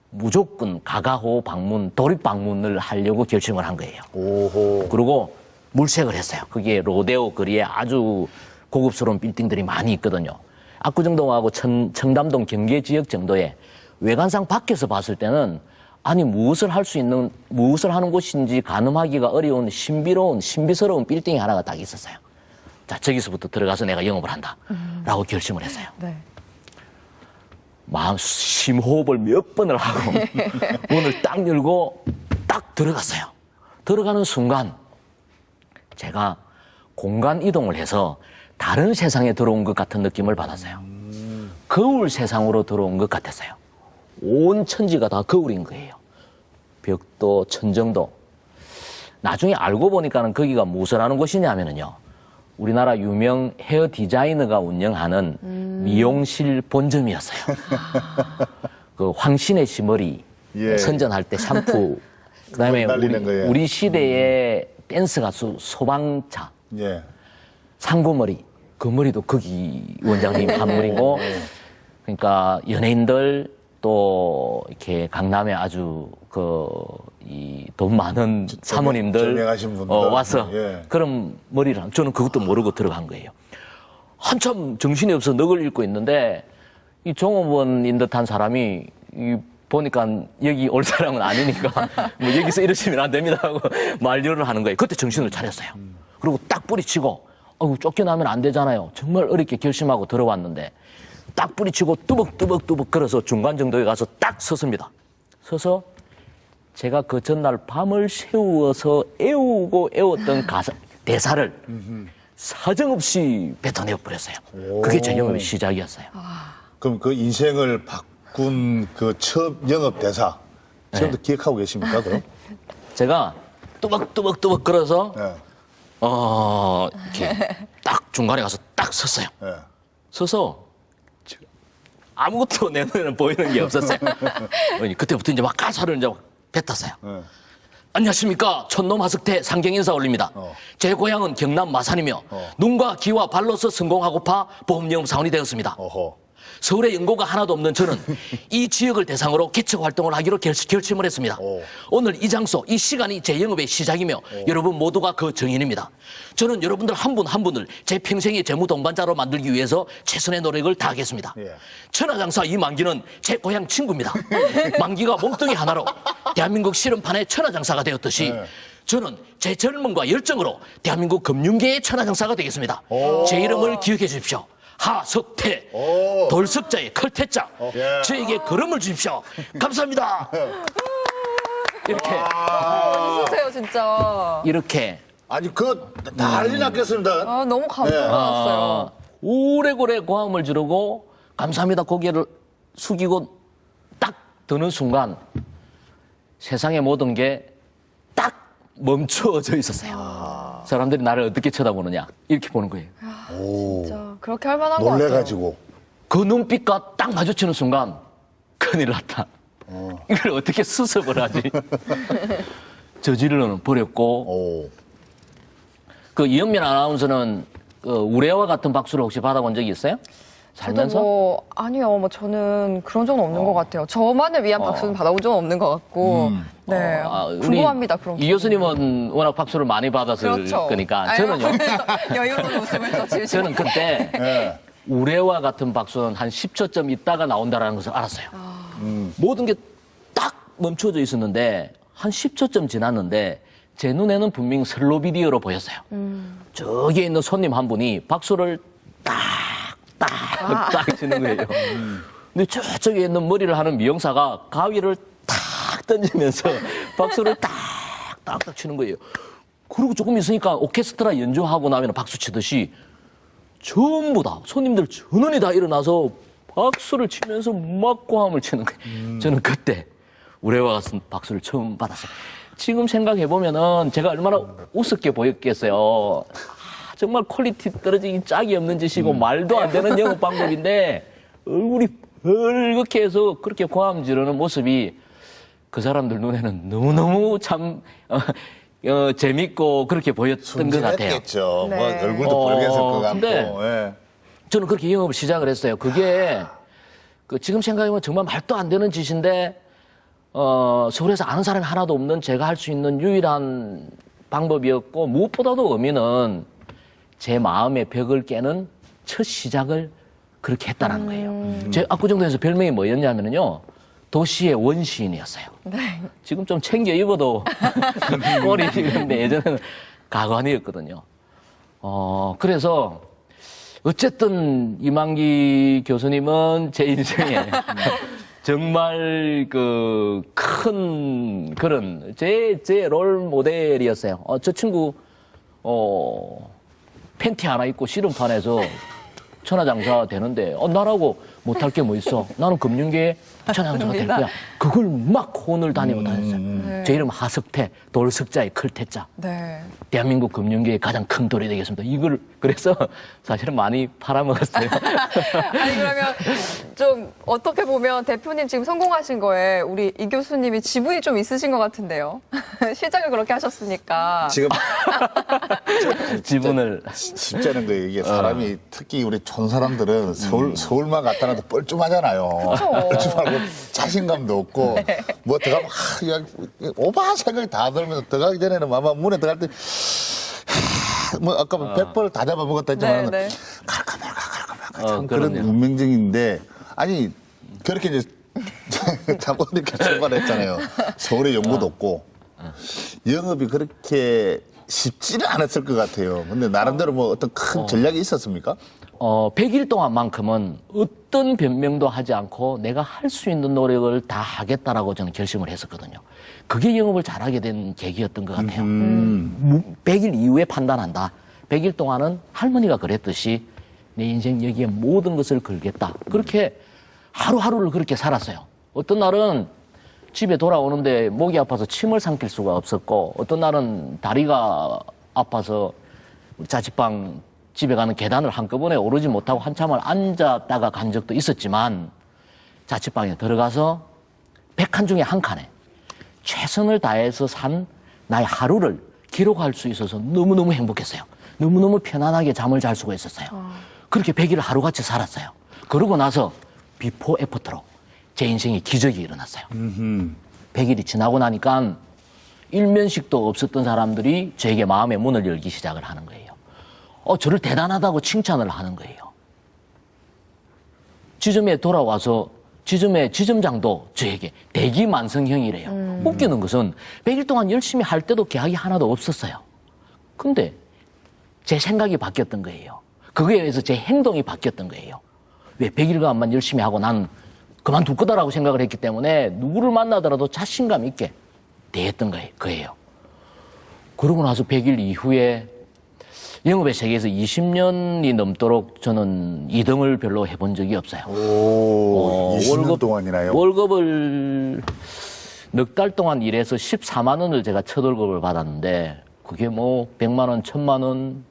무조건 가가호 방문, 도립 방문을 하려고 결심을 한 거예요. 오호. 그리고 물색을 했어요. 거기에 로데오 거리에 아주 고급스러운 빌딩들이 많이 있거든요. 압구정동하고 청담동 경계 지역 정도에 외관상 밖에서 봤을 때는 아니 무엇을 하는 곳인지 가늠하기가 어려운 신비스러운 빌딩이 하나가 딱 있었어요. 자, 저기서부터 들어가서 내가 영업을 한다. 라고 결심을 했어요. 네. 마음 심호흡을 몇 번을 하고 문을 딱 열고 딱 들어갔어요. 들어가는 순간 제가 공간 이동을 해서 다른 세상에 들어온 것 같은 느낌을 받았어요. 거울 세상으로 들어온 것 같았어요. 온 천지가 다 거울인 거예요. 벽도 천정도. 나중에 알고 보니까는 거기가 무엇을 하는 곳이냐면요, 우리나라 유명 헤어 디자이너가 운영하는 미용실 본점이었어요. 그 황신의 시머리 예. 선전할 때 샴푸, 그다음에 날리는 거예요. 우리 시대의 댄스 가수 소방차, 예. 상고머리, 그 머리도 거기 원장님 한 머리고, 그러니까 연예인들 또 이렇게 강남에 아주 이 돈 많은 사모님들 유명하신 분들. 와서 예. 그런 머리를 저는 그것도 모르고 들어간 거예요. 한참 정신이 없어 넋을 잃고 있는데 이 종업원인 듯한 사람이 보니까 여기 올 사람은 아니니까 뭐 여기서 이러시면 안 됩니다 하고 만류를 하는 거예요. 그때 정신을 차렸어요. 그리고 딱 뿌리치고 쫓겨나면 안 되잖아요. 정말 어렵게 결심하고 들어왔는데 딱 뿌리치고 뚜벅뚜벅 걸어서 중간 정도에 가서 딱 섰습니다. 서서 제가 그 전날 밤을 새우어서 애웠던 대사를 사정없이 뱉어내어 버렸어요. 그게 제 영업의 시작이었어요. 그럼 그 인생을 군 그 첫 영업 대사 지금도 기억하고 계십니까? 그럼? 제가 뚜벅뚜벅뚜벅 걸어서 예. 이렇게 딱 중간에 가서 딱 섰어요. 예. 서서 아무것도 내 눈에는 보이는 게 없었어요. 그때부터 이제 막 가사를 이제 뱉었어요. 예. 안녕하십니까. 촌놈 하석태 상경 인사 올립니다. 제 고향은 경남 마산이며 눈과 귀와 발로서 성공하고파 보험영업 사원이 되었습니다. 어허. 서울에 연고가 하나도 없는 저는 이 지역을 대상으로 개척 활동을 하기로 결심을 했습니다. 오늘 이 장소, 이 시간이 제 영업의 시작이며 여러분 모두가 그 증인입니다. 저는 여러분들 한 분 한 분을 제 평생의 재무 동반자로 만들기 위해서 최선의 노력을 다하겠습니다. 예. 천하장사 이만기는 제 고향 친구입니다. 만기가 몸뚱이 하나로 대한민국 씨름판의 천하장사가 되었듯이 저는 제 젊음과 열정으로 대한민국 금융계의 천하장사가 되겠습니다. 제 이름을 기억해 주십시오. 하석태, 돌석자의 클태자, 저에게 걸음을 주십시오. 감사합니다. 이렇게 해주세요, 진짜. 이렇게 아니 그 난리 났겠습니다. 아, 너무 감동받았어요. 오래오래 고함을 지르고 감사합니다 고개를 숙이고 딱 드는 순간 세상의 모든 게 딱 멈춰져 있었어요. 사람들이 나를 어떻게 쳐다보느냐 이렇게 보는 거예요. 진짜 그렇게 할 만한 것 같아요. 놀래가지고. 그 눈빛과 딱 마주치는 순간 큰일 났다. 이걸 어떻게 수습을 하지? 저지르는 버렸고 오. 그 이영민 아나운서는 그 우레와 같은 박수를 혹시 받아본 적이 있어요? 저도 살면서? 뭐 아니요, 뭐 저는 그런 적은 없는 것 같아요. 저만을 위한 박수는 받아본 적은 없는 것 같고, 네, 우리 궁금합니다. 그런 이 교수님은 워낙 박수를 많이 받았을 그렇죠. 거니까 아유, 저는요. 여유로운 웃음을 또 지으시고. 저는 그때 예. 우레와 같은 박수는 한 10초쯤 있다가 나온다라는 것을 알았어요. 모든 게 딱 멈춰져 있었는데 한 10초쯤 지났는데 제 눈에는 분명 슬로 비디오로 보였어요. 저기에 있는 손님 한 분이 박수를 딱 치는 거예요. 근데 저쪽에 있는 머리를 하는 미용사가 가위를 탁 던지면서 박수를 딱딱딱 치는 거예요. 그리고 조금 있으니까 오케스트라 연주하고 나면 박수 치듯이 전부 다 손님들 전원이 다 일어나서 박수를 치면서 막 고함을 치는 거예요. 저는 그때 우레와 같은 박수를 처음 받았어요. 지금 생각해 보면은 제가 얼마나 우습게 보였겠어요. 정말 퀄리티 떨어지긴 짝이 없는 짓이고 말도 안 되는 영업 방법인데 얼굴이 벌겋게 해서 그렇게 고함 지르는 모습이 그 사람들 눈에는 너무너무 참 재밌고 그렇게 보였던 것 같아요. 순진했겠죠. 네. 뭐 얼굴도 빨개졌을 것 같고. 근데 예. 저는 그렇게 영업을 시작을 했어요. 그게 그 지금 생각해보면 정말 말도 안 되는 짓인데 서울에서 아는 사람이 하나도 없는 제가 할 수 있는 유일한 방법이었고 무엇보다도 의미는 제 마음의 벽을 깨는 첫 시작을 그렇게 했다는 거예요. 제 압구정동에서 별명이 뭐였냐면요. 도시의 원시인이었어요. 지금 좀 챙겨 입어도 꼴이 이런데 예전에는 가관이었거든요. 그래서 어쨌든 이만기 교수님은 제 인생에 정말 그 큰 그런 제 롤 모델이었어요. 저 친구 팬티 하나 입고 씨름판에서 천하장사 되는데 나라고 못할 게 뭐 있어. 나는 금융계에 천하장사가 될 거야. 그걸 막 혼을 다니고 다녔어요. 제 이름 하석태, 돌석자의 클태자. 네. 대한민국 금융계의 가장 큰 돌이 되겠습니다. 이걸 그래서 사실은 많이 팔아먹었어요. 아니 그러면 좀 어떻게 보면 대표님 지금 성공하신 거에 우리 이 교수님이 지분이 좀 있으신 것 같은데요. 시작을 그렇게 하셨으니까. 지금 지분을 쉽지 않은 거예요. 이게 사람이 특히 우리 촌 사람들은 서울만 갖다 놔도 뻘쭘하잖아요. 뻘쭘하고 자신감도 없고 뭐 들어가면 오바한 생각이 다 들면서 들어가기 전에는 아마 문에 들어갈 때 뭐 아까 100번을 다 잡아먹었다 했지만 네. 갈까 말까 참 그런 그럼요. 운명적인데 아니 그렇게 이제 참 어렵게 출발했잖아요. 서울에 연고도 없고 영업이 그렇게 쉽지는 않았을 것 같아요. 근데 나름대로 뭐 어떤 큰 전략이 있었습니까? 100일 동안만큼은 어떤 변명도 하지 않고 내가 할 수 있는 노력을 다 하겠다라고 저는 결심을 했었거든요. 그게 영업을 잘하게 된 계기였던 것 같아요. 100일 이후에 판단한다. 100일 동안은 할머니가 그랬듯이 내 인생 여기에 모든 것을 걸겠다. 그렇게 하루하루를 그렇게 살았어요. 어떤 날은 집에 돌아오는데 목이 아파서 침을 삼킬 수가 없었고, 어떤 날은 다리가 아파서 자취방 집에 가는 계단을 한꺼번에 오르지 못하고 한참을 앉았다가 간 적도 있었지만, 자취방에 들어가서 100칸 중에 한 칸에 최선을 다해서 산 나의 하루를 기록할 수 있어서 너무너무 행복했어요. 너무너무 편안하게 잠을 잘 수가 있었어요. 그렇게 100일을 하루같이 살았어요. 그러고 나서 비포 애프터로 제 인생에 기적이 일어났어요. 100일이 지나고 나니까 일면식도 없었던 사람들이 저에게 마음의 문을 열기 시작을 하는 거예요. 저를 대단하다고 칭찬을 하는 거예요. 지점에 돌아와서 지점장도 저에게 대기만성형이래요. 웃기는 것은 100일 동안 열심히 할 때도 계약이 하나도 없었어요. 근데 제 생각이 바뀌었던 거예요. 그거에 의해서 제 행동이 바뀌었던 거예요. 왜 100일간만 열심히 하고 난 그만둘 거다라고 생각을 했기 때문에 누구를 만나더라도 자신감 있게 대했던 거예요. 그러고 나서 100일 이후에 영업의 세계에서 20년이 넘도록 저는 2등을 별로 해본 적이 없어요. 오, 20년 동안이나요? 월급을 넉 달 동안 일해서 14만 원을 제가 첫 월급을 받았는데, 그게 뭐 100만 원, 1000만 원,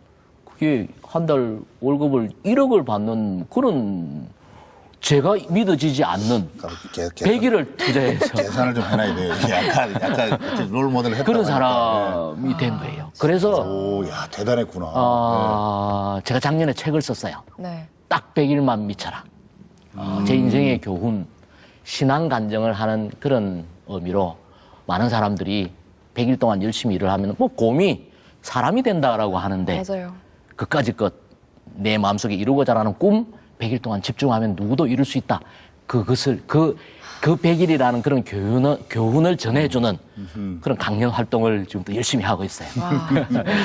그게 한 달 월급을 1억을 받는 그런, 제가 믿어지지 않는 100일을 투자해서 계산을 좀 해놔야 돼요. 약간 롤 모델을 했다. 그런 사람이 된 거예요. 그래서 오, 야, 대단했구나. 제가 작년에 책을 썼어요. 네. 딱 100일만 미쳐라. 제 인생의 교훈, 신앙 간증을 하는 그런 의미로 많은 사람들이 100일 동안 열심히 일을 하면 뭐 곰이 사람이 된다라고 하는데, 맞아요. 그까짓 것 내 마음속에 이루고자 하는 꿈 100일 동안 집중하면 누구도 이룰 수 있다. 그것을 그 100일이라는 그런 교훈을 전해주는 그런 강연 활동을 지금 또 열심히 하고 있어요. 와,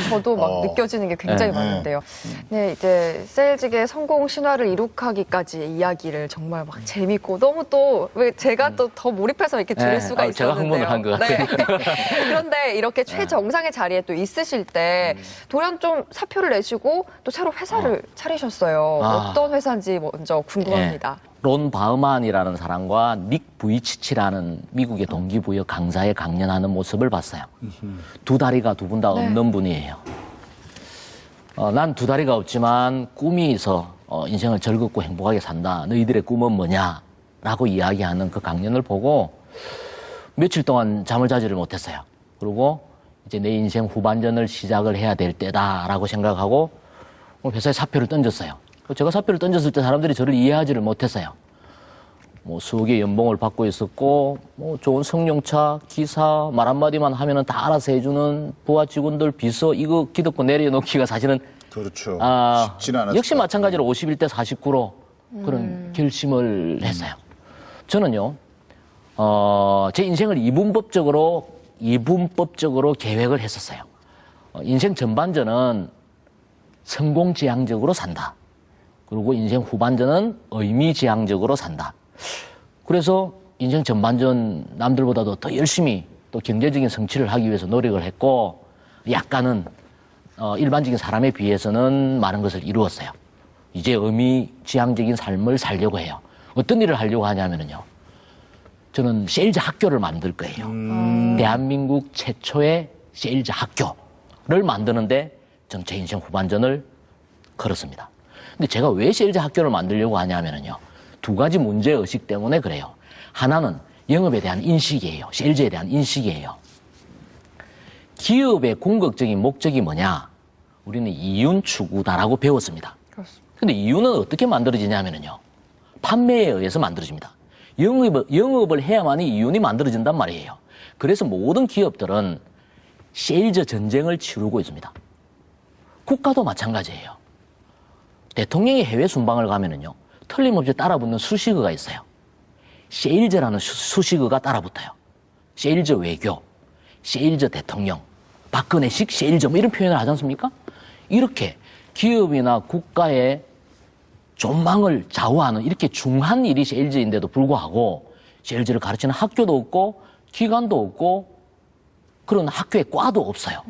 저도 막 느껴지는 게 굉장히 네. 많은데요. 네, 이제 세일즈의 성공 신화를 이룩하기까지의 이야기를 정말 막 재밌고 너무 또 왜 제가 또 더 몰입해서 이렇게 들을 네. 수가 제가 있었는데요. 흥분을 한 것 같아요. 그런데 이렇게 최정상의 자리에 또 있으실 때 돌연 좀 사표를 내시고 또 새로 회사를 차리셨어요. 어떤 회사인지 먼저 궁금합니다. 론 바흐만이라는 사람과 닉 부이치치라는 미국의 동기부여 강사에 강연하는 모습을 봤어요. 두 다리가 두 분 다 없는 분이에요. 난 두 다리가 없지만 꿈이 있어 인생을 즐겁고 행복하게 산다. 너희들의 꿈은 뭐냐? 라고 이야기하는 그 강연을 보고 며칠 동안 잠을 자지를 못했어요. 그리고 이제 내 인생 후반전을 시작을 해야 될 때다라고 생각하고 회사에 사표를 던졌어요. 제가 사표를 던졌을 때 사람들이 저를 이해하지를 못했어요. 뭐 수억의 연봉을 받고 있었고, 뭐 좋은 승용차, 기사, 말 한마디만 하면은 다 알아서 해주는 부하 직원들 비서, 이거 기득권 내려놓기가 사실은. 그렇죠. 쉽지는 않았을 역시 것 마찬가지로 51대 49로 그런 결심을 했어요. 저는요, 제 인생을 이분법적으로 계획을 했었어요. 인생 전반전은 성공지향적으로 산다. 그리고 인생 후반전은 의미지향적으로 산다. 그래서 인생 전반전 남들보다도 더 열심히 또 경제적인 성취를 하기 위해서 노력을 했고, 약간은 일반적인 사람에 비해서는 많은 것을 이루었어요. 이제 의미지향적인 삶을 살려고 해요. 어떤 일을 하려고 하냐면요, 저는 세일즈 학교를 만들 거예요. 대한민국 최초의 세일즈 학교를 만드는데 저는 제 인생 후반전을 걸었습니다. 근데 제가 왜 세일즈 학교를 만들려고 하냐면요, 두 가지 문제의식 때문에 그래요. 하나는 영업에 대한 인식이에요. 세일즈에 대한 인식이에요. 기업의 궁극적인 목적이 뭐냐? 우리는 이윤 추구다라고 배웠습니다. 그렇습니다. 근데 이윤은 어떻게 만들어지냐면요, 판매에 의해서 만들어집니다. 영업을 해야만이 이윤이 만들어진단 말이에요. 그래서 모든 기업들은 세일즈 전쟁을 치르고 있습니다. 국가도 마찬가지예요. 대통령이 해외 순방을 가면은요, 틀림없이 따라붙는 수식어가 있어요. 세일즈라는 수식어가 따라붙어요. 세일즈 외교, 세일즈 대통령, 박근혜식 세일즈 뭐 이런 표현을 하지 않습니까? 이렇게 기업이나 국가의 존망을 좌우하는 이렇게 중한 일이 세일즈인데도 불구하고 세일즈를 가르치는 학교도 없고 기관도 없고 그런 학교의 과도 없어요.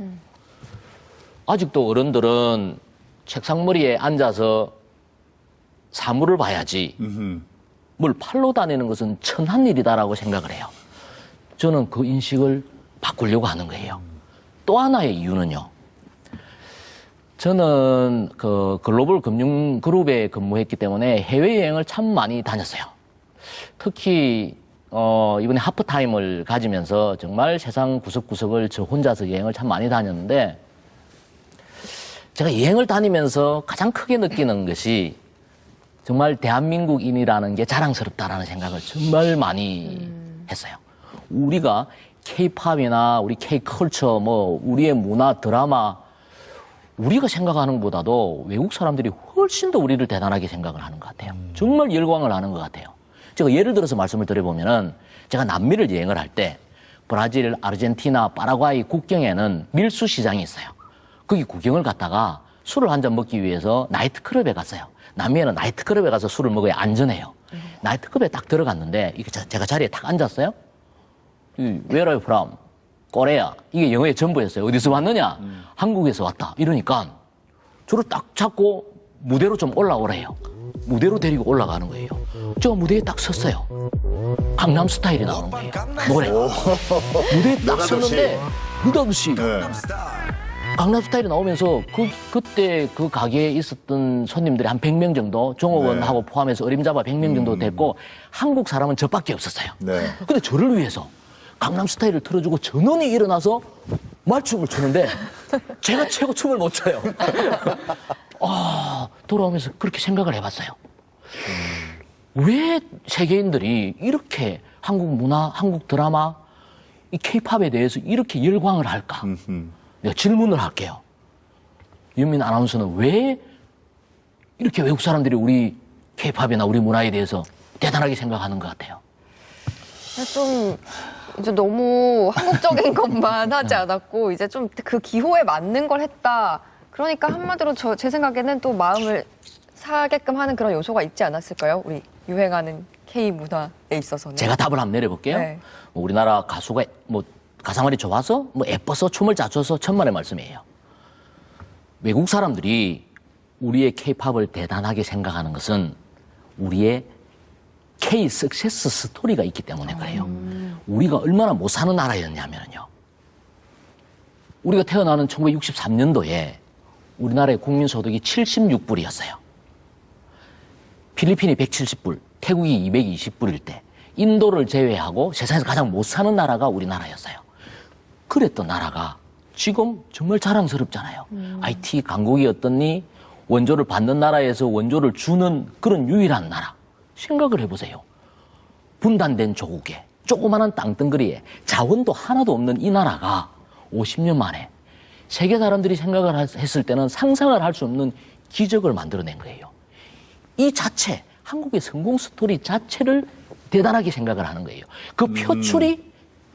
아직도 어른들은 책상머리에 앉아서 사물을 봐야지 뭘 팔로 다니는 것은 천한 일이다라고 생각을 해요. 저는 그 인식을 바꾸려고 하는 거예요. 또 하나의 이유는요. 저는 그 글로벌 금융 그룹에 근무했기 때문에 해외여행을 참 많이 다녔어요. 특히 이번에 하프타임을 가지면서 정말 세상 구석구석을 저 혼자서 여행을 참 많이 다녔는데, 제가 여행을 다니면서 가장 크게 느끼는 것이 정말 대한민국인이라는 게 자랑스럽다라는 생각을 정말 많이 했어요. 우리가 K-팝이나 우리 K-컬처, 뭐 우리의 문화, 드라마, 우리가 생각하는 것보다도 외국 사람들이 훨씬 더 우리를 대단하게 생각을 하는 것 같아요. 정말 열광을 하는 것 같아요. 제가 예를 들어서 말씀을 드려보면은, 제가 남미를 여행을 할 때 브라질, 아르헨티나, 파라과이 국경에는 밀수 시장이 있어요. 거기 구경을 갔다가 술을 한 잔 먹기 위해서 나이트클럽에 갔어요. 남미에는 나이트클럽에 가서 술을 먹어야 안전해요. 나이트클럽에 딱 들어갔는데, 이게 제가 자리에 딱 앉았어요. Where are you from? 코리아. 이게 영어의 전부였어요. 어디서 왔느냐? 한국에서 왔다. 이러니까 저를 딱 잡고 무대로 좀 올라오래요. 무대로 데리고 올라가는 거예요. 저 무대에 딱 섰어요. 강남 스타일이 나오는 거예요. 노래. 무대에 딱 섰는데 느닷없이 강남 스타일이 나오면서 그때 그 가게에 있었던 손님들이 한 100명 정도, 종업원하고 포함해서 어림잡아 100명 정도 됐고, 한국 사람은 저밖에 없었어요. 네. 근데 저를 위해서 강남 스타일을 틀어주고 전원이 일어나서 말춤을 추는데 제가 최고 춤을 못 춰요. 돌아오면서 그렇게 생각을 해봤어요. 왜 세계인들이 이렇게 한국 문화, 한국 드라마, 이 K-팝에 대해서 이렇게 열광을 할까? 내가 질문을 할게요. 윤민 아나운서는 왜 이렇게 외국 사람들이 우리 K-팝이나 우리 문화에 대해서 대단하게 생각하는 것 같아요? 좀 이제 너무 한국적인 것만 하지 않았고, 이제 좀 그 기호에 맞는 걸 했다. 그러니까 한마디로 제 생각에는 또 마음을 사게끔 하는 그런 요소가 있지 않았을까요? 우리 유행하는 K 문화에 있어서는. 제가 답을 한번 내려볼게요. 네. 뭐 우리나라 가수가 뭐 가상활이 좋아서, 뭐 예뻐서, 춤을 잘 춰서 천만의 말씀이에요. 외국 사람들이 우리의 K-팝을 대단하게 생각하는 것은 우리의 K 석세스 스토리가 있기 때문에 그래요. 우리가 얼마나 못 사는 나라였냐면요. 우리가 태어나는 1963년도에 우리나라의 국민소득이 76불이었어요. 필리핀이 170불, 태국이 220불일 때 인도를 제외하고 세상에서 가장 못 사는 나라가 우리나라였어요. 그랬던 나라가 지금 정말 자랑스럽잖아요. IT 강국이었더니 원조를 받는 나라에서 원조를 주는 그런 유일한 나라. 생각을 해보세요. 분단된 조국에 조그마한 땅덩어리에 자원도 하나도 없는 이 나라가 50년 만에 세계 사람들이 생각을 했을 때는 상상을 할 수 없는 기적을 만들어낸 거예요. 이 자체, 한국의 성공 스토리 자체를 대단하게 생각을 하는 거예요. 그 표출이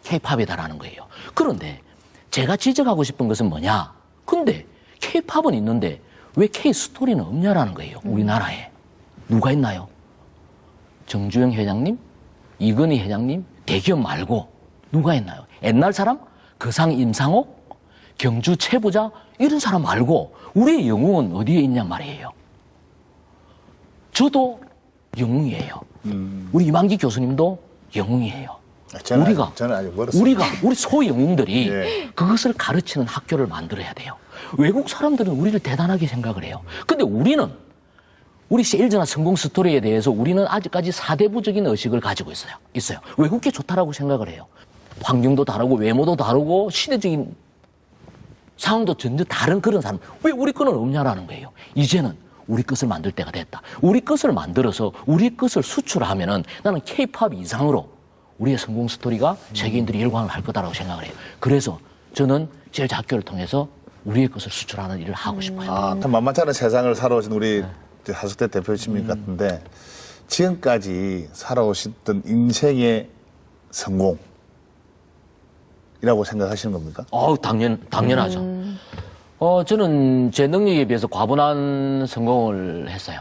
K-팝이다라는 거예요. 그런데 제가 지적하고 싶은 것은 뭐냐? 근데 K-팝은 있는데 왜 K-스토리는 없냐라는 거예요. 우리나라에. 누가 있나요? 정주영 회장님? 이건희 회장님? 대기업 말고 누가 있나요? 옛날 사람? 거상 임상옥? 경주 최부자? 이런 사람 말고 우리의 영웅은 어디에 있냐 말이에요. 저도 영웅이에요. 우리 이만기 교수님도 영웅이에요. 저는 아직 멀었습니다. 우리 소영웅들이 예. 그것을 가르치는 학교를 만들어야 돼요. 외국 사람들은 우리를 대단하게 생각을 해요. 근데 우리 세일즈나 성공 스토리에 대해서 우리는 아직까지 사대부적인 의식을 가지고 있어요. 외국 게 좋다라고 생각을 해요. 환경도 다르고 외모도 다르고 시대적인 상황도 전혀 다른 그런 사람. 왜 우리 거는 없냐라는 거예요. 이제는 우리 것을 만들 때가 됐다. 우리 것을 만들어서 우리 것을 수출하면은 나는 K-팝 이상으로 우리의 성공 스토리가 세계인들이 열광을 할 거다라고 생각을 해요. 그래서 저는 세일즈 학교를 통해서 우리의 것을 수출하는 일을 하고 싶어요. 참 만만치 않은 세상을 살아오신 우리 하석대 대표님 같은데, 지금까지 살아오셨던 인생의 성공이라고 생각하시는 겁니까? 당연하죠. 저는 제 능력에 비해서 과분한 성공을 했어요.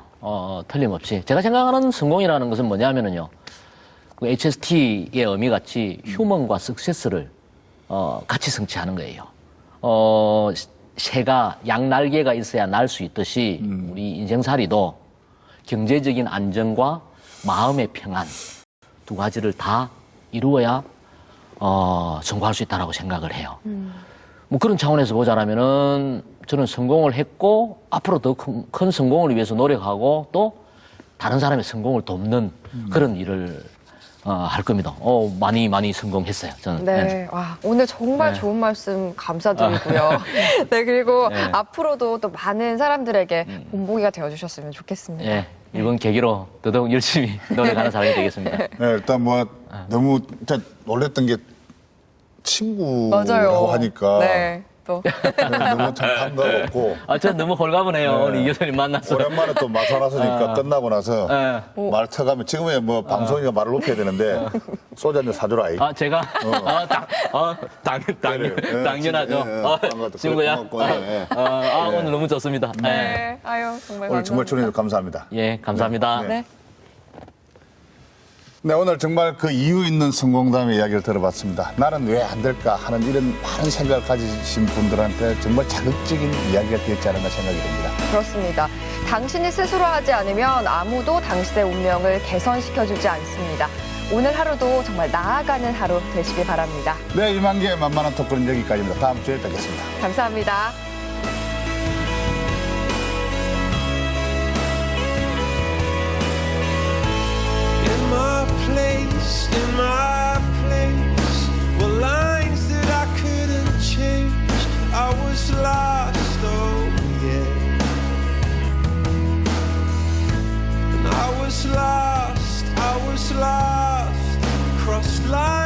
틀림없이. 제가 생각하는 성공이라는 것은 뭐냐면요. 그 HST의 의미 같이 휴먼과 석세스를 같이 성취하는 거예요. 새가 양날개가 있어야 날 수 있듯이 우리 인생살이도 경제적인 안정과 마음의 평안 두 가지를 다 이루어야 성공할 수 있다라고 생각을 해요. 뭐 그런 차원에서 보자라면은 저는 성공을 했고 앞으로 더 큰 성공을 위해서 노력하고 또 다른 사람의 성공을 돕는 그런 일을 할 겁니다. 많이 성공했어요. 저는. 네. 와, 오늘 정말 네. 좋은 말씀 감사드리고요. 네, 그리고 네. 앞으로도 또 많은 사람들에게 본보기가 되어주셨으면 좋겠습니다. 예, 이번 계기로 더더욱 열심히 노력하는 사람이 되겠습니다. 네, 일단 뭐 너무 진짜 놀랬던 게 친구라고 맞아요. 하니까 네. 또. 네, 너무 참 반가웠고 전 너무 홀가분해요. 네. 오늘 이 교수님 만나서. 오랜만에 또 마산하서니까 끝나고 나서 예. 말 터가면 지금은 뭐 방송이가 말을 높여야 되는데 소주 한잔 사주라. 이. 제가? 그래요. 당연하죠. 반갑다. 친구야. 고맙고, 예. 오늘 너무 좋습니다. 네. 아유, 정말 오늘 정말 감사합니다. 출연해서 감사합니다. 예, 감사합니다. 네. 네. 네, 오늘 정말 그 이유 있는 성공담의 이야기를 들어봤습니다. 나는 왜 안 될까 하는 이런 많은 생각을 가지신 분들한테 정말 자극적인 이야기가 되었지 않았나 생각이 듭니다. 그렇습니다. 당신이 스스로 하지 않으면 아무도 당신의 운명을 개선시켜주지 않습니다. 오늘 하루도 정말 나아가는 하루 되시길 바랍니다. 네, 이만기의 만만한 토크는 여기까지입니다. 다음 주에 뵙겠습니다. 감사합니다. In my place, were lines that I couldn't change. I was lost, oh yeah. And I was lost, crossed lines.